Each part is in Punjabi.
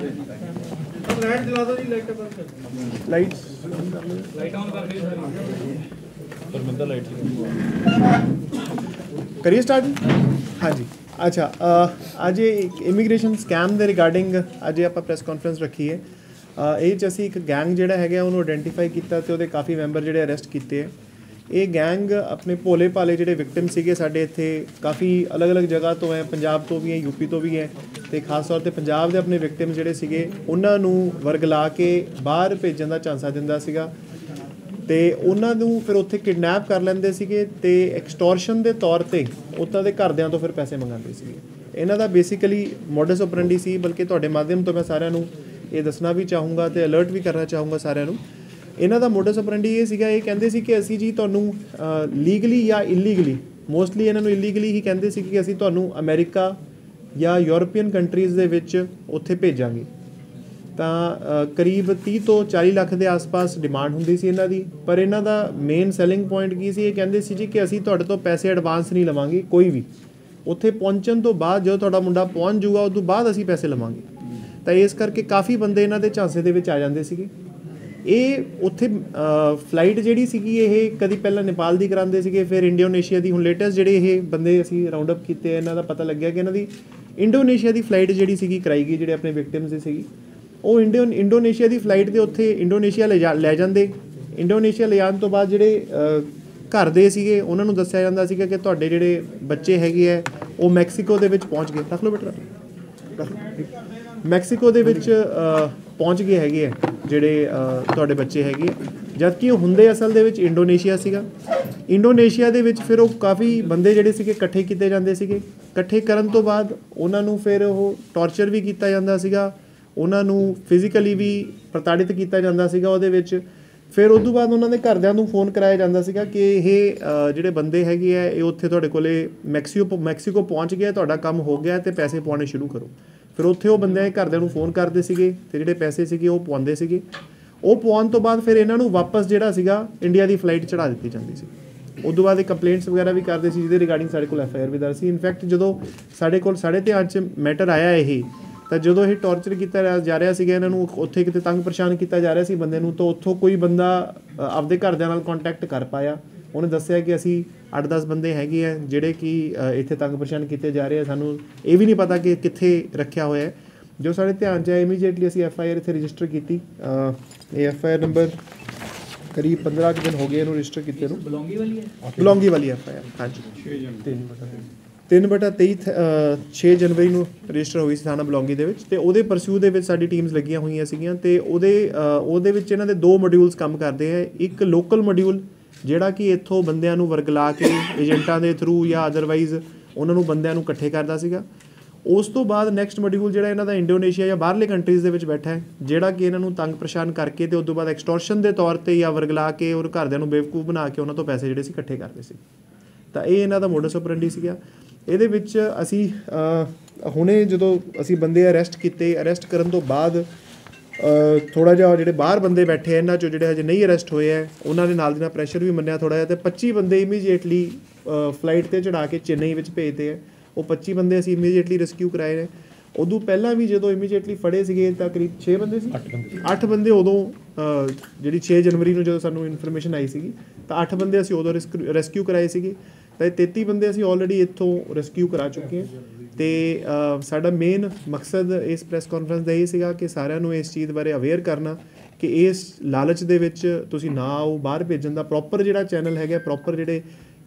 लाइट जला दो जी, लाइट बंद कर लाइट ऑन कर दो परमिंदा लाइट करिए स्टार्ट। हाँ जी अच्छा ਅੱਜ ਇਮੀਗ੍ਰੇਸ਼ਨ ਸਕੈਮ ਦੇ ਰਿਗਾਰਡਿੰਗ ਅੱਜ ਆਪਾਂ ਪ੍ਰੈਸ ਕਾਨਫਰੰਸ ਰੱਖੀ ਹੈ। ਇਹ 'ਚ ਅਸੀਂ ਇੱਕ ਗੈਂਗ ਜਿਹੜਾ ਹੈਗਾ ਉਹਨੂੰ ਆਇਡੈਂਟੀਫਾਈ ਕੀਤਾ ਤੇ ਉਹਦੇ ਕਾਫੀ ਮੈਂਬਰ ਜਿਹੜੇ ਅਰੈਸਟ ਕੀਤੇ ਹੈ। ਇਹ ਗੈਂਗ ਆਪਣੇ ਭੋਲੇ ਭਾਲੇ ਜਿਹੜੇ ਵਿਕਟਿਮ ਸੀਗੇ ਸਾਡੇ ਇੱਥੇ ਕਾਫੀ ਅਲੱਗ-ਅਲੱਗ ਜਗ੍ਹਾ ਤੋਂ ਹੈ, ਪੰਜਾਬ ਤੋਂ ਵੀ ਹੈ, ਯੂਪੀ ਤੋਂ ਵੀ ਹੈ ਤੇ ਖਾਸ ਤੌਰ ਤੇ ਪੰਜਾਬ ਦੇ ਆਪਣੇ ਵਿਕਟਿਮ ਜਿਹੜੇ ਸੀਗੇ ਉਹਨਾਂ ਨੂੰ ਵਰਗਲਾ ਕੇ ਬਾਹਰ ਭੇਜਣ ਦਾ ਝਾਂਸਾ ਦਿੰਦਾ ਸੀਗਾ ਤੇ ਉਹਨਾਂ ਨੂੰ ਫਿਰ ਉੱਥੇ ਕਿਡਨੈਪ ਕਰ ਲੈਂਦੇ ਸੀਗੇ ਤੇ ਐਕਸਟੋਰਸ਼ਨ ਦੇ ਤੌਰ ਤੇ ਉਹਨਾਂ ਦੇ ਘਰਦਿਆਂ ਤੋਂ ਫਿਰ ਪੈਸੇ ਮੰਗਾਉਂਦੇ ਸੀਗੇ। ਇਹਨਾਂ ਦਾ ਬੇਸਿਕਲੀ ਮੋਡਸ ਆਪਰੈਂਡੀ ਸੀ। ਬਲਕਿ ਤੁਹਾਡੇ ਮਾਧਿਅਮ ਤੋਂ ਮੈਂ ਸਾਰਿਆਂ ਨੂੰ ਇਹ ਦੱਸਣਾ ਵੀ ਚਾਹੂੰਗਾ ਤੇ ਅਲਰਟ ਵੀ ਕਰਨਾ ਚਾਹੂੰਗਾ ਸਾਰਿਆਂ ਨੂੰ। ਇਹਨਾਂ ਦਾ ਮੋਡਸ ਆਪਰੈਂਡੀ ਇਹ ਸੀਗਾ, ਇਹ ਕਹਿੰਦੇ ਸੀ ਕਿ ਅਸੀਂ ਜੀ ਤੁਹਾਨੂੰ ਲੀਗਲੀ ਜਾਂ ਇਲੀਗਲੀ, ਮੋਸਟਲੀ ਇਹਨਾਂ ਨੂੰ ਇਲੀਗਲੀ ਹੀ ਕਹਿੰਦੇ ਸੀ ਕਿ ਅਸੀਂ ਤੁਹਾਨੂੰ ਅਮਰੀਕਾ ਜਾਂ ਯੂਰਪੀਅਨ ਕੰਟਰੀਜ਼ ਦੇ ਵਿੱਚ ਉੱਥੇ ਭੇਜਾਂਗੇ। ਤਾਂ ਕਰੀਬ 30 ਤੋਂ 40 ਲੱਖ ਦੇ ਆਸ-ਪਾਸ ਡਿਮਾਂਡ ਹੁੰਦੀ ਸੀ ਇਹਨਾਂ ਦੀ। ਪਰ ਇਹਨਾਂ ਦਾ ਮੇਨ ਸੈਲਿੰਗ ਪੁਆਇੰਟ ਕੀ ਸੀ, ਇਹ ਕਹਿੰਦੇ ਸੀ ਜੀ ਕਿ ਅਸੀਂ ਤੁਹਾਡੇ ਤੋਂ ਪੈਸੇ ਐਡਵਾਂਸ ਨਹੀਂ ਲਵਾਂਗੇ ਕੋਈ ਵੀ, ਉੱਥੇ ਪਹੁੰਚਣ ਤੋਂ ਬਾਅਦ ਜਦੋਂ ਤੁਹਾਡਾ ਮੁੰਡਾ ਪਹੁੰਚ ਜੂਗਾ ਉਸ ਤੋਂ ਬਾਅਦ ਅਸੀਂ ਪੈਸੇ ਲਵਾਂਗੇ। ਤਾਂ ਇਸ ਕਰਕੇ ਕਾਫੀ ਬੰਦੇ ਇਹਨਾਂ ਦੇ ਝਾਂਸੇ ਦੇ ਵਿੱਚ ਆ ਜਾਂਦੇ ਸੀਗੇ। ਇਹ ਉੱਥੇ ਫਲਾਈਟ ਜਿਹੜੀ ਸੀਗੀ ਇਹ ਕਦੀ ਪਹਿਲਾਂ ਨੇਪਾਲ ਦੀ ਕਰਾਉਂਦੇ ਸੀਗੇ, ਫਿਰ ਇੰਡੋਨੇਸ਼ੀਆ ਦੀ। ਹੁਣ ਲੇਟੈਸਟ ਜਿਹੜੇ ਇਹ ਬੰਦੇ ਅਸੀਂ ਰਾਉਂਡ ਅਪ ਕੀਤੇ ਇਹਨਾਂ ਦਾ ਪਤਾ ਲੱਗਿਆ ਕਿ ਇਹਨਾਂ ਦੀ ਇੰਡੋਨੇਸ਼ੀਆ ਦੀ ਫਲਾਈਟ ਜਿਹੜੀ ਸੀਗੀ ਕਰਾਈ ਗਈ, ਜਿਹੜੇ ਆਪਣੇ ਵਿਕਟਿਮਸ ਦੀ ਸੀਗੀ ਉਹ ਇੰਡੋਨੇਸ਼ੀਆ ਦੀ ਫਲਾਈਟ ਦੇ ਉੱਥੇ ਇੰਡੋਨੇਸ਼ੀਆ ਲੈ ਜਾਂਦੇ। ਇੰਡੋਨੇਸ਼ੀਆ ਲਿਜਾਣ ਤੋਂ ਬਾਅਦ ਜਿਹੜੇ ਘਰ ਦੇ ਸੀਗੇ ਉਹਨਾਂ ਨੂੰ ਦੱਸਿਆ ਜਾਂਦਾ ਸੀਗਾ ਕਿ ਤੁਹਾਡੇ ਜਿਹੜੇ ਬੱਚੇ ਹੈਗੇ ਆ ਉਹ ਮੈਕਸੀਕੋ ਦੇ ਵਿੱਚ ਪਹੁੰਚ ਗਏ। ਰੱਖ ਲਓ ਬੇਟਾ, ਮੈਕਸੀਕੋ ਦੇ ਵਿੱਚ ਪਹੁੰਚ ਗਏ ਹੈਗੇ ਆ ਜਿਹੜੇ ਤੁਹਾਡੇ ਬੱਚੇ ਹੈਗੇ, ਜਦਕਿ ਉਹ ਹੁੰਦੇ ਅਸਲ ਦੇ ਵਿੱਚ ਇੰਡੋਨੇਸ਼ੀਆ ਸੀਗਾ। ਇੰਡੋਨੇਸ਼ੀਆ ਦੇ ਵਿੱਚ ਫਿਰ ਉਹ ਕਾਫੀ ਬੰਦੇ ਜਿਹੜੇ ਸੀਗੇ ਇਕੱਠੇ ਕੀਤੇ ਜਾਂਦੇ ਸੀਗੇ। ਇਕੱਠੇ ਕਰਨ ਤੋਂ ਬਾਅਦ ਉਹਨਾਂ ਨੂੰ ਫਿਰ ਉਹ ਟੌਰਚਰ ਵੀ ਕੀਤਾ ਜਾਂਦਾ ਸੀਗਾ, ਉਹਨਾਂ ਨੂੰ ਫਿਜ਼ੀਕਲੀ ਵੀ ਪ੍ਰਤਾੜਿਤ ਕੀਤਾ ਜਾਂਦਾ ਸੀਗਾ ਉਹਦੇ ਵਿੱਚ। ਫਿਰ ਉਸ ਤੋਂ ਬਾਅਦ ਉਹਨਾਂ ਦੇ ਘਰਦਿਆਂ ਨੂੰ ਫੋਨ ਕਰਾਇਆ ਜਾਂਦਾ ਸੀਗਾ ਕਿ ਇਹ ਜਿਹੜੇ ਬੰਦੇ ਹੈਗੇ ਆ ਇਹ ਉੱਥੇ ਤੁਹਾਡੇ ਕੋਲੇ ਮੈਕਸੀਕੋ ਪਹੁੰਚ ਗਿਆ, ਤੁਹਾਡਾ ਕੰਮ ਹੋ ਗਿਆ ਤੇ ਪੈਸੇ ਪਾਉਣੇ ਸ਼ੁਰੂ ਕਰੋ। ਫਿਰ ਉੱਥੇ ਉਹ ਬੰਦੇ ਘਰਦਿਆਂ ਨੂੰ ਫੋਨ ਕਰਦੇ ਸੀਗੇ ਤੇ ਜਿਹੜੇ ਪੈਸੇ ਸੀਗੇ ਉਹ ਪਵਾਉਂਦੇ ਸੀਗੇ। ਉਹ ਪਵਾਉਣ ਤੋਂ ਬਾਅਦ ਫਿਰ ਇਹਨਾਂ ਨੂੰ ਵਾਪਸ ਜਿਹੜਾ ਸੀਗਾ ਇੰਡੀਆ ਦੀ ਫਲਾਈਟ ਚੜ੍ਹਾ ਦਿੱਤੀ ਜਾਂਦੀ ਸੀ। ਉਸ ਤੋਂ ਬਾਅਦ ਇਹ ਕੰਪਲੇਂਟਸ ਵਗੈਰਾ ਵੀ ਕਰਦੇ ਸੀ ਜਿਹਦੇ ਰਿਗਾਰਡਿੰਗ ਸਾਡੇ ਕੋਲ FIR ਵੀ ਦਰਜ ਸੀ। ਇਨਫੈਕਟ ਜਦੋਂ ਸਾਡੇ ਕੋਲ ਸਾਡੇ ਧਿਆਨ 'ਚ ਮੈਟਰ ਆਇਆ ਇਹ, ਤਾਂ ਜਦੋਂ ਇਹ ਟੌਰਚਰ ਕੀਤਾ ਜਾ ਰਿਹਾ ਸੀਗਾ, ਇਹਨਾਂ ਨੂੰ ਉੱਥੇ ਕਿਤੇ ਤੰਗ ਪਰੇਸ਼ਾਨ ਕੀਤਾ ਜਾ ਰਿਹਾ ਸੀ ਬੰਦੇ ਨੂੰ, ਤਾਂ ਉੱਥੋਂ ਕੋਈ ਬੰਦਾ ਆਪਦੇ ਘਰਦਿਆਂ ਨਾਲ ਕੰਟੈਕਟ ਕਰ ਪਾਇਆ। ਉਹਨੇ ਦੱਸਿਆ ਕਿ ਅਸੀਂ 8-10 ਬੰਦੇ ਹੈਗੇ ਆ ਜਿਹੜੇ ਕਿ ਇੱਥੇ ਤੰਗ ਪਰੇਸ਼ਾਨ ਕੀਤੇ ਜਾ ਰਹੇ ਆ, ਸਾਨੂੰ ਇਹ ਵੀ ਨਹੀਂ ਪਤਾ ਕਿ ਕਿੱਥੇ ਰੱਖਿਆ ਹੋਇਆ ਹੈ। ਜੋ ਸਾਡੇ ਧਿਆਨ 'ਚ ਆਇਆ ਇਮੀਡੀਏਟਲੀ ਅਸੀਂ FIR ਇੱਥੇ ਰਜਿਸਟਰ ਕੀਤੀ। ਇਹ FIR ਨੰਬਰ ਕਰੀਬ 15 ਕੁ ਦਿਨ ਹੋ ਗਏ ਇਹਨੂੰ ਰਜਿਸਟਰ ਕੀਤੇ ਨੂੰ। ਬਲੌਂਗੀ ਵਾਲੀ FIR ਹਾਂਜੀ 3/23 6 ਜਨਵਰੀ ਨੂੰ ਰਜਿਸਟਰ ਹੋਈ ਸੀ ਥਾਣਾ ਬਲੌਂਗੀ ਦੇ ਵਿੱਚ। ਤੇ ਉਹਦੇ ਪਰਸਿਊ ਦੇ ਵਿੱਚ ਸਾਡੀ ਟੀਮਸ ਲੱਗੀਆਂ ਹੋਈਆਂ ਸੀਗੀਆਂ ਤੇ ਉਹਦੇ ਵਿੱਚ ਇਹਨਾਂ ਦੇ 2 ਮੋਡਿਊਲਸ ਕੰਮ ਕਰਦੇ ਹੈ। ਇੱਕ ਲੋਕਲ ਮੋਡਿਊਲ ਜਿਹੜਾ ਕਿ ਇੱਥੋਂ ਬੰਦਿਆਂ ਨੂੰ ਵਰਗਲਾ ਕੇ ਏਜੰਟਾਂ ਦੇ ਥਰੂ ਜਾਂ ਅਦਰਵਾਈਜ਼ ਉਹਨਾਂ ਨੂੰ ਬੰਦਿਆਂ ਨੂੰ ਇਕੱਠੇ ਕਰਦਾ ਸੀਗਾ। ਉਸ ਤੋਂ ਬਾਅਦ ਨੈਕਸਟ ਮੋਡਿਊਲ ਜਿਹੜਾ ਇਹਨਾਂ ਦਾ ਇੰਡੋਨੇਸ਼ੀਆ ਜਾਂ ਬਾਹਰਲੇ ਕੰਟਰੀਜ਼ ਦੇ ਵਿੱਚ ਬੈਠਾ ਹੈ, ਜਿਹੜਾ ਕਿ ਇਹਨਾਂ ਨੂੰ ਤੰਗ ਪਰੇਸ਼ਾਨ ਕਰਕੇ ਤੇ ਉਸ ਤੋਂ ਬਾਅਦ ਐਕਸਟੋਰਸ਼ਨ ਦੇ ਤੌਰ 'ਤੇ ਜਾਂ ਵਰਗਲਾ ਕੇ ਔਰ ਘਰਦਿਆਂ ਨੂੰ ਬੇਵਕੂਫ ਬਣਾ ਕੇ ਉਹਨਾਂ ਤੋਂ ਪੈਸੇ ਜਿਹੜੇ ਸੀ ਇਕੱਠੇ ਕਰਦੇ ਸੀ। ਤਾਂ ਇਹ ਇਹਨਾਂ ਦਾ ਮੋਡਸ ਆਪਰੈਂਡੀ ਸੀਗਾ। ਇਹਦੇ ਵਿੱਚ ਅਸੀਂ ਹੁਣੇ ਜਦੋਂ ਅਸੀਂ ਬੰਦੇ ਅਰੈਸਟ ਕੀਤੇ, ਅਰੈਸਟ ਕਰਨ ਤੋਂ ਬਾਅਦ ਥੋੜ੍ਹਾ ਜਿਹਾ ਜਿਹੜੇ ਬਾਹਰ ਬੰਦੇ ਬੈਠੇ ਇਹਨਾਂ 'ਚੋਂ ਜਿਹੜੇ ਹਜੇ ਨਹੀਂ ਅਰੈਸਟ ਹੋਏ ਹੈ ਉਹਨਾਂ ਦੇ ਨਾਲ ਦੀ ਨਾਲ ਪ੍ਰੈਸ਼ਰ ਵੀ ਮੰਨਿਆ ਥੋੜ੍ਹਾ ਜਿਹਾ, ਅਤੇ 25 ਬੰਦੇ ਇਮੀਡੀਏਟਲੀ ਫਲਾਈਟ 'ਤੇ ਚੜ੍ਹਾ ਕੇ ਚੇਨਈ ਵਿੱਚ ਭੇਜਦੇ ਹੈ। ਉਹ 25 ਬੰਦੇ ਅਸੀਂ ਇਮੀਡੀਏਟਲੀ ਰੈਸਕਿਊ ਕਰਾਏ ਨੇ। ਉਦੋਂ ਪਹਿਲਾਂ ਵੀ ਜਦੋਂ ਇਮੀਡੀਏਟਲੀ ਫੜੇ ਸੀਗੇ ਤਾਂ ਕਰੀਬ 6 ਬੰਦੇ ਸੀ, 8 ਬੰਦੇ ਉਦੋਂ ਜਿਹੜੀ 6 ਜਨਵਰੀ ਨੂੰ ਜਦੋਂ ਸਾਨੂੰ ਇਨਫੋਰਮੇਸ਼ਨ ਆਈ ਸੀਗੀ ਤਾਂ 8 ਬੰਦੇ ਅਸੀਂ ਉਦੋਂ ਰੈਸਕਿਊ ਕਰਾਏ ਸੀਗੇ। ਤਾਂ 33 ਬੰਦੇ ਅਸੀਂ ਆਲਰੇਡੀ ਇੱਥੋਂ ਰੈਸਕਿਊ ਕਰਾ ਚੁੱਕੇ ਹਾਂ। ਅਤੇ ਸਾਡਾ ਮੇਨ ਮਕਸਦ ਇਸ ਪ੍ਰੈਸ ਕਾਨਫਰੰਸ ਦਾ ਇਹ ਸੀਗਾ ਕਿ ਸਾਰਿਆਂ ਨੂੰ ਇਸ ਚੀਜ਼ ਬਾਰੇ ਅਵੇਅਰ ਕਰਨਾ ਕਿ ਇਸ ਲਾਲਚ ਦੇ ਵਿੱਚ ਤੁਸੀਂ ਨਾ ਆਓ। ਬਾਹਰ ਭੇਜਣ ਦਾ ਪ੍ਰੋਪਰ ਜਿਹੜਾ ਚੈਨਲ ਹੈਗਾ, ਪ੍ਰੋਪਰ ਜਿਹੜੇ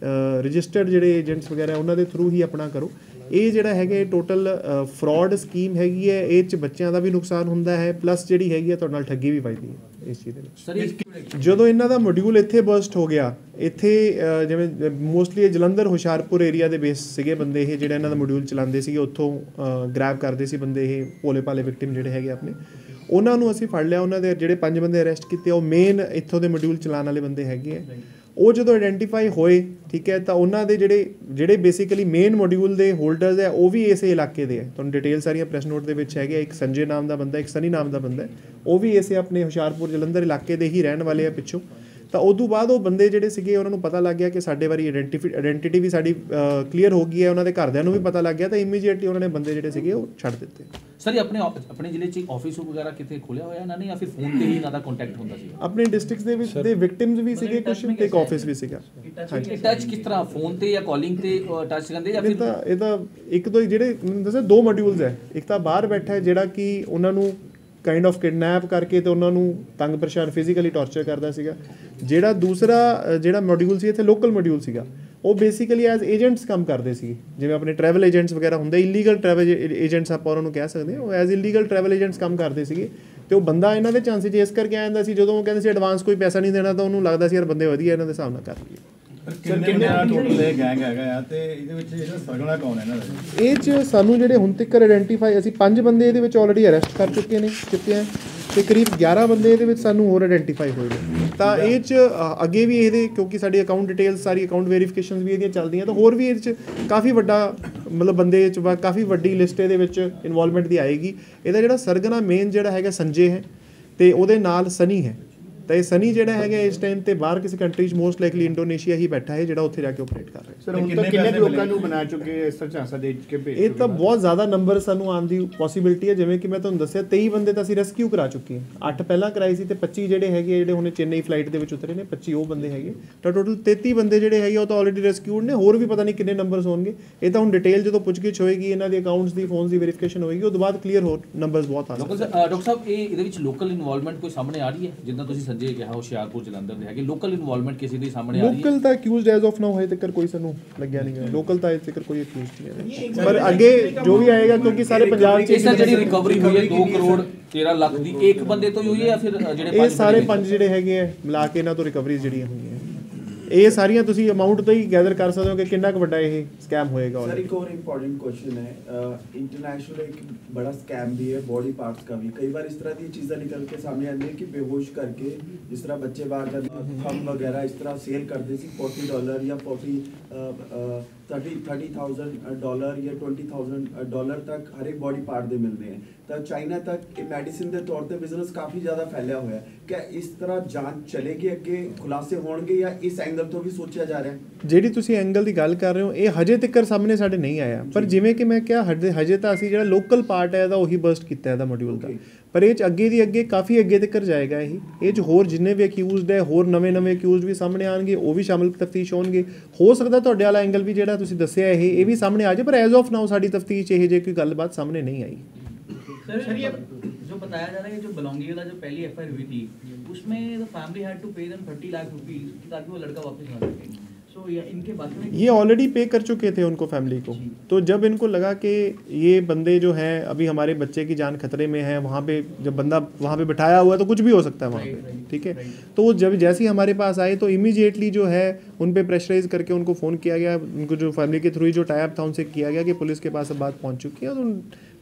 ਰਜਿਸਟਰਡ ਜਿਹੜੇ ਏਜੰਟਸ ਵਗੈਰਾ ਉਹਨਾਂ ਦੇ ਥਰੂ ਹੀ ਆਪਣਾ ਕਰੋ। ਇਹ ਜਿਹੜਾ ਹੈਗਾ ਟੋਟਲ ਫਰੋਡ ਸਕੀਮ ਹੈਗੀ ਹੈ, ਇਹ 'ਚ ਬੱਚਿਆਂ ਦਾ ਵੀ ਨੁਕਸਾਨ ਹੁੰਦਾ ਹੈ, ਪਲੱਸ ਜਿਹੜੀ ਹੈਗੀ ਹੈ ਤੁਹਾਡੇ ਨਾਲ ਠੱਗੀ ਵੀ ਵੱਜਦੀ ਹੈ ਇਸ ਚੀਜ਼ ਦੇ ਵਿੱਚ। ਜਦੋਂ ਇਹਨਾਂ ਦਾ ਮੋਡਿਊਲ ਇੱਥੇ ਬਰਸਟ ਹੋ ਗਿਆ, ਇੱਥੇ ਜਿਵੇਂ ਮੋਸਟਲੀ ਇਹ ਜਲੰਧਰ ਹੁਸ਼ਿਆਰਪੁਰ ਏਰੀਆ ਦੇ ਬੇਸ ਸੀਗੇ ਬੰਦੇ ਇਹ ਜਿਹੜੇ ਇਹਨਾਂ ਦਾ ਮੋਡਿਊਲ ਚਲਾਉਂਦੇ ਸੀਗੇ, ਉੱਥੋਂ ਗ੍ਰੈਬ ਕਰਦੇ ਸੀ ਬੰਦੇ ਇਹ ਭੋਲੇ ਭਾਲੇ ਵਿਕਟਿਮ ਜਿਹੜੇ ਹੈਗੇ ਆਪਣੇ। ਉਹਨਾਂ ਨੂੰ ਅਸੀਂ ਫੜ ਲਿਆ। ਉਹਨਾਂ ਦੇ ਜਿਹੜੇ 5 ਬੰਦੇ ਅਰੈਸਟ ਕੀਤੇ ਉਹ ਮੇਨ ਇੱਥੋਂ ਦੇ ਮੋਡਿਊਲ ਚਲਾਉਣ ਵਾਲੇ ਬੰਦੇ ਹੈਗੇ ਹੈ। ਉਹ ਜਦੋਂ ਆਇਡੈਂਟੀਫਾਈ ਹੋਏ, ਠੀਕ ਹੈ, ਤਾਂ ਉਹਨਾਂ ਦੇ ਜਿਹੜੇ ਬੇਸਿਕਲੀ ਮੇਨ ਮੋਡਿਊਲ ਦੇ ਹੋਲਡਰਸ ਹੈ ਉਹ ਵੀ ਇਸੇ ਇਲਾਕੇ ਦੇ ਹੈ। ਤੁਹਾਨੂੰ ਡਿਟੇਲ ਸਾਰੀਆਂ ਪ੍ਰੈਸ ਨੋਟ ਦੇ ਵਿੱਚ ਹੈਗੇ। ਇੱਕ ਸੰਜੇ ਨਾਮ ਦਾ ਬੰਦਾ, ਇੱਕ ਸਨੀ ਨਾਮ ਦਾ ਬੰਦਾ, ਉਹ ਵੀ ਇਸੇ ਆਪਣੇ ਹੁਸ਼ਿਆਰਪੁਰ ਜਲੰਧਰ ਇਲਾਕੇ ਦੇ ਹੀ ਰਹਿਣ ਵਾਲੇ ਆ ਪਿੱਛੋਂ। ਤਾਂ ਉਦੋਂ ਬਾਅਦ ਉਹ ਬੰਦੇ ਜਿਹੜੇ ਸੀਗੇ ਉਹਨਾਂ ਨੂੰ ਪਤਾ ਲੱਗ ਗਿਆ ਕਿ ਸਾਡੇ ਵਾਰੀ ਆਇਡੈਂਟੀਟੀ ਵੀ ਸਾਡੀ ਕਲੀਅਰ ਹੋ ਗਈ ਹੈ, ਉਹਨਾਂ ਦੇ ਘਰਦਿਆਂ ਨੂੰ ਵੀ ਪਤਾ ਲੱਗ ਗਿਆ, ਤਾਂ ਇਮੀਡੀਏਟਲੀ ਉਹਨਾਂ ਨੇ ਬੰਦੇ ਜਿਹੜੇ ਸੀਗੇ ਉਹ ਛੱਡ ਦਿੱਤੇ। ਸਰ ਆਪਣੇ ਜ਼ਿਲ੍ਹੇ 'ਚ ਆਫਿਸ ਵਗੈਰਾ ਕਿਤੇ ਖੋਲਿਆ ਹੋਇਆ ਇਹਨਾਂ ਨੇ ਜਾਂ ਫਿਰ ਫੋਨ ਤੇ ਹੀ ਇਹਨਾਂ ਦਾ ਕੰਟੈਕਟ ਹੁੰਦਾ ਸੀ? ਆਪਣੇ ਡਿਸਟ੍ਰਿਕਟਸ ਦੇ ਵਿੱਚ ਦੇ ਵਿਕਟਿਮਸ ਵੀ ਸੀਗੇ ਕੁਝ, ਤੇ ਇੱਕ ਆਫਿਸ ਵੀ ਸੀਗਾ। ਹਾਂਜੀ, ਟੱਚ ਕਿਸ ਤਰ੍ਹਾਂ ਫੋਨ ਤੇ ਜਾਂ ਕਾਲਿੰਗ ਤੇ ਟੱਚ ਕਰਦੇ ਜਾਂ ਫਿਰ ਇਹ ਤਾਂ ਇੱਕ ਤੋਂ ਜਿਹੜੇ ਦੱਸਿਆ 2 ਮੋਡਿਊਲਸ ਹੈ। ਇੱਕ ਤਾਂ ਬਾਹਰ ਬੈਠਾ ਹੈ ਜਿਹੜਾ ਕਿ ਉਹਨਾਂ ਨੂੰ ਕਾਈਂਡ ਆਫ ਕਿਡਨੈਪ ਕਰਕੇ ਤੇ ਉਹਨਾਂ ਨੂੰ ਤੰਗ ਪਰੇਸ਼ਾਨ ਫਿਜ਼ੀਕਲੀ ਟੌਰਚਰ ਕਰਦਾ ਸੀਗਾ। ਜਿਹੜਾ ਦੂਸਰਾ ਜਿਹੜਾ ਮੋਡਿਊਲ ਸੀ ਇੱਥੇ ਲੋਕਲ ਮੋਡਿਊਲ ਸੀਗਾ, ਉਹ ਬੇਸਿਕਲੀ ਐਜ਼ ਏਜੰਟਸ ਕੰਮ ਕਰਦੇ ਸੀ, ਜਿਵੇਂ ਆਪਣੇ ਟਰੈਵਲ ਏਜੰਟਸ ਵਗੈਰਾ ਹੁੰਦੇ, ਇਲੀਗਲ ਟਰੈਵਲ ਏਜੰਟਸ ਆਪਾਂ ਉਹਨਾਂ ਨੂੰ ਕਹਿ ਸਕਦੇ ਹਾਂ, ਉਹ ਐਜ਼ ਇਲੀਗਲ ਟਰੈਵਲ ਏਜੰਟਸ ਕੰਮ ਕਰਦੇ ਸੀਗੇ। ਤੇ ਉਹ ਬੰਦਾ ਇਹਨਾਂ ਦੇ ਚਾਂਸਿਸ ਇਸ ਕਰਕੇ ਆ ਜਾਂਦਾ ਸੀ, ਜਦੋਂ ਉਹ ਕਹਿੰਦੇ ਸੀ ਐਡਵਾਂਸ ਕੋਈ ਪੈਸਾ ਨਹੀਂ ਦੇਣਾ ਤਾਂ ਉਹਨੂੰ ਲੱਗਦਾ ਸੀ ਯਾਰ ਬੰਦੇ ਵਧੀਆ ਇਹਨਾਂ ਦੇ ਹਿਸਾਬ ਨਾਲ ਕਰ ਲਈਏ। ਕਿੰਨੇ ਟੋਟਲ ਇਹ ਗੈਂਗ ਹੈਗਾ ਆ ਤੇ ਇਹਦੇ ਵਿੱਚ ਇਹਦਾ ਸਰਗਨਾ ਕੌਣ ਹੈ ਇਹਨਾਂ ਦਾ? ਇਹ 'ਚ ਸਾਨੂੰ ਜਿਹੜੇ ਹੁਣ ਤੱਕ ਆਇਡੈਂਟੀਫਾਈ, ਅਸੀਂ 5 ਬੰਦੇ ਇਹਦੇ ਵਿੱਚ ਆਲਰੇਡੀ ਅਰੈਸਟ ਕਰ ਚੁੱਕੇ ਆ ਤੇ ਕਰੀਬ 11 ਬੰਦੇ ਇਹਦੇ ਵਿੱਚ ਸਾਨੂੰ ਹੋਰ ਆਇਡੈਂਟੀਫਾਈ ਹੋਏ ਨੇ। ਤਾਂ ਇਹ 'ਚ ਅੱਗੇ ਵੀ ਇਹਦੇ, ਕਿਉਂਕਿ ਸਾਡੀ ਅਕਾਊਂਟ ਡਿਟੇਲਸ ਸਾਰੀ ਅਕਾਊਂਟ ਵੈਰੀਫਿਕੇਸ਼ਨਸ ਵੀ ਇਹਦੀਆਂ ਚੱਲਦੀਆਂ, ਤਾਂ ਹੋਰ ਵੀ ਇਹਦੇ 'ਚ ਕਾਫੀ ਵੱਡਾ ਮਤਲਬ ਬੰਦੇ 'ਚ ਕਾਫੀ ਵੱਡੀ ਲਿਸਟ ਇਹਦੇ ਵਿੱਚ ਇਨਵੋਲਵਮੈਂਟ ਦੀ ਆਏਗੀ। ਇਹਦਾ ਜਿਹੜਾ ਸਰਗਨਾ ਮੇਨ ਜਿਹੜਾ ਹੈਗਾ ਸੰਜੇ ਹੈ ਤੇ ਉਹਦੇ ਨਾਲ ਸਨੀ ਹੈ। ਤਾਂ ਇਹ ਸਨੀ ਜਿਹੜਾ ਹੈਗਾ ਇਸ ਟਾਈਮ ਤੇ ਬਾਹਰ ਕਿਸੇ ਕੰਟਰੀ 'ਚ ਮੋਸਟ ਲਾਈਕਲੀ ਇੰਡੋਨੇਸ਼ੀਆ ਹੀ ਬੈਠਾ ਹੈ, ਜਿਹੜਾ ਉੱਥੇ ਜਾ ਕੇ ਆਪਰੇਟ ਕਰ ਰਿਹਾ। ਸਰ ਹੁਣ ਤੱਕ ਕਿੰਨੇ ਲੋਕਾਂ ਨੂੰ ਬਣਾ ਚੁੱਕੇ ਇਸ ਝਾਂਸਾ ਦੇ ਕੇ ਭੇਜ? ਇਹ ਤਾਂ ਬਹੁਤ ਜ਼ਿਆਦਾ ਨੰਬਰ ਸਾਨੂੰ ਆਉਣ ਦੀ ਪੋਸੀਬਿਲਿਟੀ ਹੈ। ਜਿਵੇਂ ਕਿ ਮੈਂ ਤੁਹਾਨੂੰ ਦੱਸਿਆ 23 ਬੰਦੇ ਤਾਂ ਅਸੀਂ ਰੈਸਕਿਊ ਕਰਾ ਚੁੱਕੇ ਹਾਂ, 8 ਪਹਿਲਾਂ ਕਰਾਈ ਸੀ ਤੇ 25 ਜਿਹੜੇ ਹੈਗੇ ਜਿਹੜੇ ਹੁਣੇ ਚੇਨਈ ਫਲਾਈਟ ਦੇ ਵਿੱਚ ਉਤਰੇ ਨੇ, 25 ਉਹ ਬੰਦੇ ਹੈਗੇ। ਤਾਂ ਟੋਟਲ 33 ਬੰਦੇ ਜਿਹੜੇ ਹੈਗੇ ਉਹ ਤਾਂ ਆਲਰੇਡੀ ਰੈਸਕਿਊਡ ਨੇ, ਹੋਰ ਵੀ ਪਤਾ ਨਹੀਂ ਕਿੰਨੇ ਨੰਬਰਸ ਹੋਣਗੇ। ਇਹ ਤਾਂ ਹੁਣ ਡਿਟੇਲ ਜਦੋਂ ਪੁੱਛਗਿੱਛ ਹੋਏਗੀ, ਇਹਨਾਂ ਦੇ ਅਕਾਊਂਟਸ ਦੀ ਫੋਨਸ ਦੀ ਵੈਰੀਫਿਕੇਸ਼ਨ ਹੋਏਗੀ, ਉਸ ਤੋਂ ਬਾਅਦ ਕਲੀਅਰ ਹੋਰ ਨੰਬਰਸ ਬਹੁਤ ਆ ਸਕਦੇ। ਡਾਕਟਰ ਸਾਹਿਬ ਇਹਦੇ ਵਿੱਚ ਲੋਕਲ ਇਨਵੋਲਵਮੈਂਟ ਕੋਈ ਸਾਹਮਣੇ ਆ ਰਹੀ ਹੈ? ਜਿੱਦਾਂ ਤੁਸੀਂ ਸੰਜੇ ਕਿਹਾ ਹੁਸ਼ਿਆਰਪੁਰ ਜਲੰਧਰ ਦੇ ਹੈਗੇ, ਲੋਕਲ ਇਨਵੋਲਵਮੈਂਟ ਕਿਸੇ ਦੀ ਸਾਹਮਣੇ ਆ ਰਹੀ ਹੈ? ਲੋਕਲ ਤਾਂ ਅਕਿਊਜ਼ਡ ਐਜ਼ ਆਫ ਨਾਓ ਹਜੇ ਤੱਕ ਕੋਈ ਸਾਨੂੰ ਲੱਗਿਆ ਨਹੀਂ ਹੈ, ਲੋਕਲ ਤਾਂ ਹਜੇ ਤੱਕ ਕੋਈ ਅਕਿਊਜ਼ਡ ਨਹੀਂ ਹੈ। ਪਰ ਅੱਗੇ ਜੋ ਵੀ ਆਏਗਾ, ਕਿਉਂਕਿ ਸਾਰੇ ਪੰਜਾਬ 'ਚ ਇਸ ਜਿਹੜੀ ਰਿਕਵਰੀ ਹੋਈ ਹੈ 2 ਕਰੋੜ 13 ਲੱਖ ਦੀ, ਇੱਕ ਬੰਦੇ ਤੋਂ ਹੀ ਹੋਈ ਹੈ ਜਾਂ ਫਿਰ ਜਿਹੜੇ ਇਹ ਸਾਰੇ 5 ਜਿਹੜੇ ਹੈਗੇ ਆ ਮਿਲਾ ਕੇ ਇਹਨਾਂ ਤੋਂ ਰਿਕਵਰੀਜ਼ ਜਿਹੜੀਆਂ ਹੋਈਆਂ, ਇਹ ਸਾਰੀਆਂ ਤੁਸੀਂ ਅਮਾਊਂਟ ਤੋਂ ਹੀ ਗੈਦਰ ਕਰ ਸਕਦੇ ਹੋ ਕਿ ਕਿੰਨਾ ਕੁ ਵੱਡਾ ਇਹ ਸਕੈਮ ਹੋਏਗਾ। सर एक और इम्पोर्टेंट क्वेश्चन है, इंटरनेशनल एक बड़ा स्कैम भी है बॉडी पार्ट्स का भी। कई बार इस तरह की चीज़ें निकल के सामने आती है कि बेहोश करके जिस तरह बच्चे बाहर थम वगैरह इस तरह सेल करते सी $40 या $30,000 या $20,000 तक हर एक बॉडी पार्ट दे मिलते हैं। तो चाइना तक मेडिसिन के तौर पर बिजनेस काफ़ी ज़्यादा फैलिया हुआ है। क्या इस तरह जांच चलेगी, अगे खुलासे होंगे या इस एंगल तो भी सोचा जा रहा है? ਜਿਹੜੀ ਤੁਸੀਂ ਐਂਗਲ ਦੀ ਗੱਲ ਕਰ ਰਹੇ ਹੋ, ਇਹ ਹਜੇ ਤੱਕ ਸਾਹਮਣੇ ਸਾਡੇ ਨਹੀਂ ਆਇਆ। ਪਰ ਜਿਵੇਂ ਕਿ ਮੈਂ ਕਿਹਾ ਹਜੇ ਤਾਂ ਅਸੀਂ ਜਿਹੜਾ ਲੋਕਲ ਪਾਰਟ ਹੈ ਇਹਦਾ ਉਹੀ ਬਰਸਟ ਕੀਤਾ ਇਹਦਾ ਮੋਡਿਊਲ ਦਾ। ਪਰ ਇਹ 'ਚ ਅੱਗੇ ਦੀ ਅੱਗੇ ਕਾਫੀ ਅੱਗੇ ਤੱਕ ਜਾਏਗਾ। ਇਹ 'ਚ ਹੋਰ ਜਿੰਨੇ ਵੀ ਅਕਿਊਜ਼ਡ ਹੈ, ਹੋਰ ਨਵੇਂ ਅਕਿਊਜ਼ਡ ਵੀ ਸਾਹਮਣੇ ਆਉਣਗੇ, ਉਹ ਵੀ ਸ਼ਾਮਲ ਤਫਤੀਸ਼ ਹੋਣਗੇ। ਹੋ ਸਕਦਾ ਤੁਹਾਡੇ ਵਾਲਾ ਐਂਗਲ ਵੀ ਜਿਹੜਾ ਤੁਸੀਂ ਦੱਸਿਆ ਇਹ ਵੀ ਸਾਹਮਣੇ ਆ ਜਾਏ, ਪਰ ਐਜ਼ ਆਫ ਨਾਓ ਸਾਡੀ ਤਫਤੀਸ਼ ਇਹ ਜੇ ਕੋਈ ਗੱਲਬਾਤ ਸਾਹਮਣੇ नहीं आई। सर ये जो बताया जा रहा है, जो बलौंगी वाला जो पहली एफआईआर हुई थी, उसमें the family had to pay them 30 lakh rupees ताकि वो लड़का वापस ना सके। सो इनके बाद में ये ऑलरेडी पे कर चुके थे उनको, फैमिली को। तो जब इनको लगा कि ये बंदे जो हैं अभी हमारे बच्चे की जान खतरे में है, वहाँ पे जब बंदा वहाँ पे बिठाया हुआ है तो कुछ भी हो सकता है वहाँ पे, ठीक है। तो वो जब जैसे ही हमारे पास आए तो इमीडिएटली जो है उन पे प्रेशराइज करके उनको फ़ोन किया गया, उनको जो फैमिली के थ्रू जो टाइप था उनसे किया गया कि पुलिस के पास अब बात पहुँच चुकी है, तो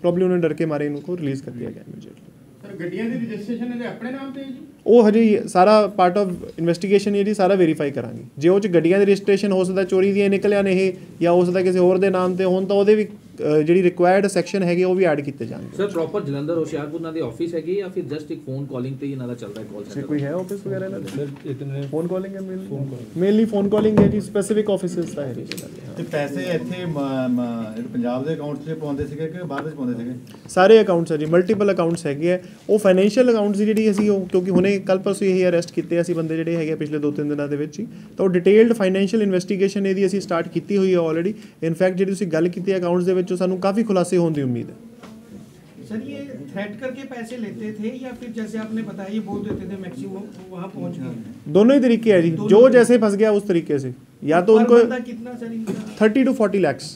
प्रॉब्लम उन्हें डर के मारे इनको रिलीज़ कर दिया गया इमीडिएटली। ਸਰ ਗੱਡੀਆਂ ਦੀ ਰਜਿਸਟ੍ਰੇਸ਼ਨ ਇਹਦੇ ਆਪਣੇ ਨਾਮ ਤੇ ਹੈ ਜੀ? ਉਹ ਹਜੇ ਸਾਰਾ ਪਾਰਟ ਆਫ ਇਨਵੈਸਟੀਗੇਸ਼ਨ ਇਹ ਜੀ ਸਾਰਾ ਵੈਰੀਫਾਈ ਕਰਾਂਗੇ। ਜੇ ਉਹ 'ਚ ਗੱਡੀਆਂ ਦੀ ਰਜਿਸਟ੍ਰੇਸ਼ਨ ਹੋ ਸਕਦਾ ਚੋਰੀ ਦੀਆਂ ਨਿਕਲਿਆ ਨੇ ਇਹ, ਜਾਂ ਹੋ ਸਕਦਾ ਕਿਸੇ ਹੋਰ ਦੇ ਨਾਮ ਤੇ ਹੋਣ, ਤਾਂ ਉਹਦੇ ਵੀ ਜਿਹੜੀ ਰਿਕੁਆਇਰਡ ਸੈਕਸ਼ਨ ਹੈਗੇ ਉਹ ਵੀ ਐਡ ਕੀਤੇ ਜਾਣਗੇ। ਸਰ ਪ੍ਰੋਪਰ ਜਲੰਧਰ ਹੁਸ਼ਿਆਰਪੁਰ ਨਾਲ ਦੇ ਆਫਿਸ ਹੈਗੇ ਜਾਂ ਫਿਰ ਜਸਟ ਇੱਕ ਫੋਨ ਕਾਲਿੰਗ ਤੇ ਹੀ ਇਹਨਾਂ ਦਾ ਚੱਲਦਾ ਹੈ ਕਾਲ ਸੈਂਟਰ? ਕੋਈ ਹੈ ਆਫਿਸ ਵਗੈਰਾ ਇਹਨਾਂ ਦਾ? ਸਰ ਇਤਨੇ ਫੋਨ ਕਾਲਿੰਗ ਹੈ ਮੇਨਲੀ ਫੋਨ ਕਾਲਿੰਗ ਹੈ ਜੀ, ਸਪੈਸੀਫਿਕ ਆਫਿਸਿਸ ਦਾ ਹੈ ਜੀ। ਤੇ ਪੈਸੇ ਇੱਥੇ ਪੰਜਾਬ ਦੇ ਅਕਾਊਂਟ 'ਚ ਪਾਉਂਦੇ ਸੀਗੇ ਕਿ ਬਾਹਰ ਦੇ ਪਾਉਂਦੇ ਸੀਗੇ? ਸਾਰੇ ਅਕਾਊਂਟਸ ਹੈ ਜੀ, ਮਲਟੀਪਲ ਅਕਾਊਂਟਸ ਹੈਗੇ ਆ। ਉਹ ਫਾਈਨੈਂਸ਼ੀਅਲ ਅਕਾਊਂਟਸ ਜਿਹੜੀ ਅਸੀਂ ਉਹ, ਕਿਉਂਕਿ ਹੁਣੇ ਕੱਲ ਪਰਸੋਂ ਇਹ ਅਰੈਸਟ ਕੀਤੇ ਅਸੀਂ ਬੰਦੇ ਜਿਹੜੇ ਹੈਗੇ ਪਿਛਲੇ 2-3 ਦਿਨਾਂ ਦੇ ਵਿੱਚ ਹੀ, ਤਾਂ ਉਹ ਡਿਟੇਲਡ ਫਾਈਨੈਂਸ਼ੀਅਲ ਇਨਵੈਸਟੀਗੇਸ਼ਨ ਇਹਦੀ ਅਸੀਂ ਸਟਾਰਟ ਕੀਤੀ ਹੋਈ ਹੈ ਆਲਰੇਡੀ। ਇਨਫੈਕਟ ਜਿਹੜੀ ਤੁਸੀਂ ਗੱਲ ਕੀਤੀ ਅਕਾਊਂਟਸ ਦੇ ਵਿੱਚੋਂ ਸਾਨੂੰ ਕਾਫੀ खुलासे होने की उम्मीद है। सर ये थ्रेट करके पैसे लेते थे या फिर जैसे आपने बताया ये बोल देते थे मैक्सिमम वहाँ पहुँच गए? दोनों ही तरीके है जी, जो जैसे फंस गया उस तरीके से, या तो उनको कितना सर इनका? 30 to 40 lakhs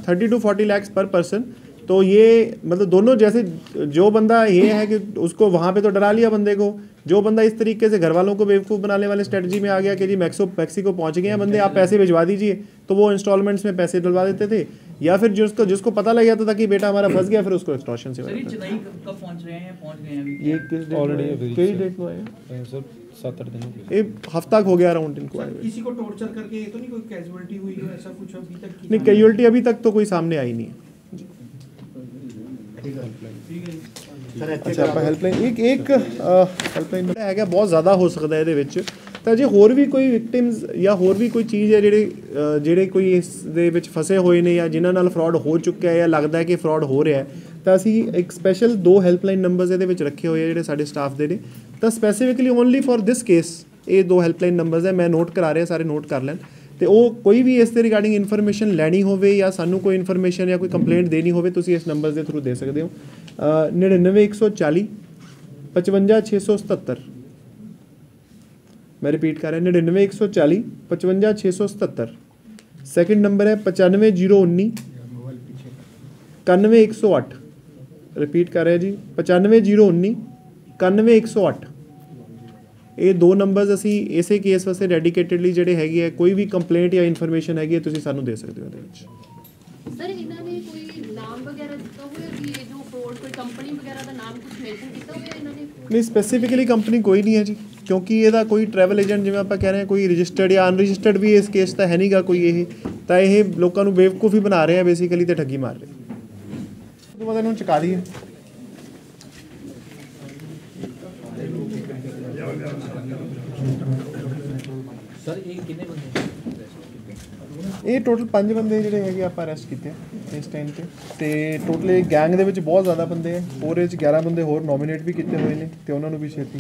30 to 40 lakhs पर पर्सन। तो ये मतलब दोनों जैसे, जो बंदा ये है कि उसको वहाँ पे तो डरा लिया बंदे को, जो बंदा इस तरीके से घर वालों को बेवकूफ़ बनाने वाले स्ट्रेटजी में आ गया कि जी मैक्सिको पहुँच गए हैं बंदे, आप पैसे भिजवा दीजिए, तो वो इंस्टॉलमेंट्स में पैसे डलवा देते थे। या फिर जिसको पता लग जाता था कि बेटा हमारा फंस गया, फिर उसको एक्सटॉर्शन से। सर ये चेन्नई कब पहुंच रहे हैं, पहुंच गए हैं अभी? ये किस डेट ऑलरेडी कई डेट में आए सर 7-8 दिन हो गए। ये हफ्ता हो गया अराउंड इनको आए हुए। किसी को टॉर्चर करके ये तो नहीं कोई कैजुअलिटी हुई हो, ऐसा कुछ अभी तक? नहीं, कैजुअलिटी अभी तक तो कोई सामने आई नहीं है। अच्छा, ਆਪਾਂ ਹੈਲਪਲਾਈਨ ਇੱਕ ਹੈਲਪਲਾਈਨ ਹੈਗਾ, ਬਹੁਤ ਜ਼ਿਆਦਾ ਹੋ ਸਕਦਾ ਇਹਦੇ ਵਿੱਚ। ਤਾਂ ਜੇ ਹੋਰ ਵੀ ਕੋਈ ਵਿਕਟਿਮਸ ਜਾਂ ਹੋਰ ਵੀ ਕੋਈ ਚੀਜ਼ ਹੈ ਜਿਹੜੇ ਕੋਈ ਇਸ ਦੇ ਵਿੱਚ ਫਸੇ ਹੋਏ ਨੇ ਜਾਂ ਜਿਨ੍ਹਾਂ ਨਾਲ ਫਰਾਡ ਹੋ ਚੁੱਕਿਆ ਜਾਂ ਲੱਗਦਾ ਕਿ ਫਰਾਡ ਹੋ ਰਿਹਾ ਤਾਂ ਅਸੀਂ ਇੱਕ ਸਪੈਸ਼ਲ 2 ਹੈਲਪਲਾਈਨ ਨੰਬਰਸ ਇਹਦੇ ਵਿੱਚ ਰੱਖੇ ਹੋਏ ਆ ਜਿਹੜੇ ਸਾਡੇ ਸਟਾਫ ਦੇ ਨੇ ਤਾਂ specifically only for this case ਇਹ 2 ਹੈਲਪਲਾਈਨ ਨੰਬਰਸ ਹੈ ਮੈਂ ਨੋਟ ਕਰਾ ਰਿਹਾ ਸਾਰੇ ਨੋਟ ਕਰ ਲੈਣ ਤੇ ਉਹ ਕੋਈ ਵੀ ਇਸ ਦੇ ਰਿਗਾਰਡਿੰਗ ਇਨਫੋਰਮੇਸ਼ਨ ਲੈਣੀ ਹੋਵੇ ਜਾਂ ਸਾਨੂੰ ਕੋਈ ਇਨਫੋਰਮੇਸ਼ਨ ਜਾਂ ਕੋਈ ਕੰਪਲੇਂਟ ਦੇਣੀ ਹੋਵੇ ਤੁਸੀਂ ਇਸ ਨੰਬਰ ਦੇ ਥਰੂ ਦੇ ਸਕਦੇ ਹੋ 99140 55677 मैं रिपीट कर रहा है 99140 55677 सेकंड नंबर है 95019 91108 रिपीट कर रहे हैं जी 95019 91108 ਇਹ 2 ਨੰਬਰਸ ਅਸੀਂ ਇਸੇ ਕੇਸ ਵਾਸਤੇ ਡੈਡੀਕੇਟਡਲੀ ਜਿਹੜੇ ਹੈਗੇ ਆ ਕੋਈ ਵੀ ਕੰਪਲੇਂਟ ਜਾਂ ਇਨਫੋਰਮੇਸ਼ਨ ਹੈਗੀ ਹੈ ਤੁਸੀਂ ਸਾਨੂੰ ਦੇ ਸਕਦੇ ਹੋ ਇਹਦੇ ਵਿੱਚ ਸਰ ਇਹਨਾਂ ਨੇ ਕੋਈ ਨਾਮ ਵਗੈਰਾ ਦਿੱਤਾ ਹੋਇਆ ਕਿ ਇਹ ਜੋ ਫਰੋਡ ਕੋਈ ਕੰਪਨੀ ਵਗੈਰਾ ਦਾ ਨਾਮ ਕੁਝ ਮੈਂਸ਼ਨ ਕੀਤਾ ਹੋਇਆ ਇਹਨਾਂ ਨੇ ਨਹੀਂ ਸਪੈਸੀਫਿਕਲੀ ਕੰਪਨੀ ਕੋਈ ਨਹੀਂ ਹੈ ਜੀ ਕਿਉਂਕਿ ਇਹਦਾ ਕੋਈ ਟਰੈਵਲ ਏਜੰਟ ਜਿਵੇਂ ਆਪਾਂ ਕਹਿ ਰਹੇ ਹਾਂ ਕੋਈ ਰਜਿਸਟਰਡ ਜਾਂ ਅਨਰਜਿਸਟਰਡ ਵੀ ਇਸ ਕੇਸ ਤਾਂ ਹੈ ਨਹੀਂਗਾ ਕੋਈ ਇਹ ਤਾਂ ਇਹ ਲੋਕਾਂ ਨੂੰ ਬੇਵਕੂਫੀ ਬਣਾ ਰਹੇ ਆ ਬੇਸਿਕਲੀ ਤੇ ਠੱਗੀ ਮਾਰ ਰਹੇ ਉਸ ਤੋਂ ਬਾਅਦ ਇਹਨੂੰ ਚੁਕਾ ਦਈਏ ਸਰ ਇਹ ਕਿੰਨੇ ਬੰਦੇ ਇਹ ਟੋਟਲ 5 ਬੰਦੇ ਜਿਹੜੇ ਹੈਗੇ ਆਪਾਂ ਅਰੈਸਟ ਕੀਤੇ ਇਸ ਟਾਈਮ ਤੇ ਟੋਟਲ ਇਹ ਗੈਂਗ ਦੇ ਵਿੱਚ ਬਹੁਤ ਜ਼ਿਆਦਾ ਬੰਦੇ ਆ ਹੋਰ ਇਹ 'ਚ 11 ਬੰਦੇ ਹੋਰ ਨੋਮੀਨੇਟ ਵੀ ਕੀਤੇ ਹੋਏ ਨੇ ਤੇ ਉਹਨਾਂ ਨੂੰ ਵੀ ਛੇਤੀ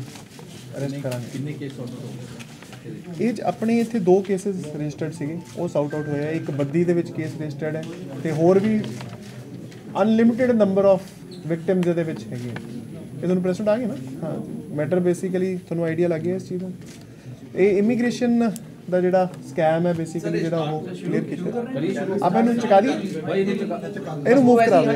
ਅਰੈਸਟ ਕਰਾਂਗੇ ਕਿੰਨੇ ਕੇਸ ਸੌਟ ਇਹ 'ਚ ਆਪਣੇ ਇੱਥੇ 2 ਕੇਸਿਸ ਰਜਿਸਟਰਡ ਸੀਗੇ ਉਹ ਸਾਊਟ ਆਊਟ ਹੋਇਆ ਇੱਕ ਬੱਦੀ ਦੇ ਵਿੱਚ ਕੇਸ ਰਜਿਸਟਰਡ ਹੈ ਤੇ ਹੋਰ ਵੀ ਅਨਲਿਮਿਟਿਡ ਨੰਬਰ ਆਫ ਵਿਕਟਿਮਸ ਇਹਦੇ ਵਿੱਚ ਹੈਗੇ ਇਹ ਤੁਹਾਨੂੰ ਪ੍ਰੈਸੈਂਟ ਆ ਗਏ ਨਾ ਹਾਂ ਮੈਟਰ ਬੇਸਿਕਲੀ ਤੁਹਾਨੂੰ ਆਈਡੀਆ ਲੱਗ ਗਿਆ ਇਸ ਚੀਜ਼ ਦਾ ਇਹ ਇਮੀਗ੍ਰੇਸ਼ਨ ਦਾ ਜਿਹੜਾ ਸਕੈਮ ਹੈ ਬੇਸਿਕਲੀ ਜਿਹੜਾ ਉਹ ਕਲੀਅਰ ਕੀਤਾ ਆਪਾਂ ਇਹਨੂੰ ਚੁਕਾ ਦਈਏ ਭਾਈ ਇਹਨੂੰ ਮੂਵ ਕਰਾ ਦਿਓ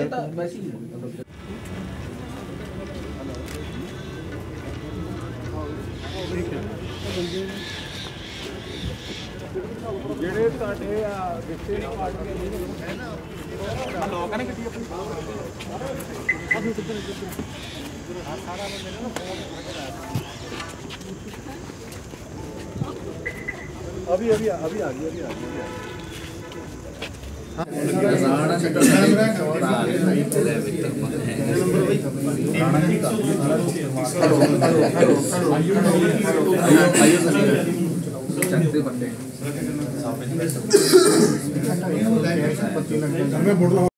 ਜਿਹੜੇ ਤੁਹਾਡੇ ਦਿੱਤੇ ਹੈ ਨਾ ਲੋਕਾਂ ਨੇ ਕਿੱਥੇ अभी आ गई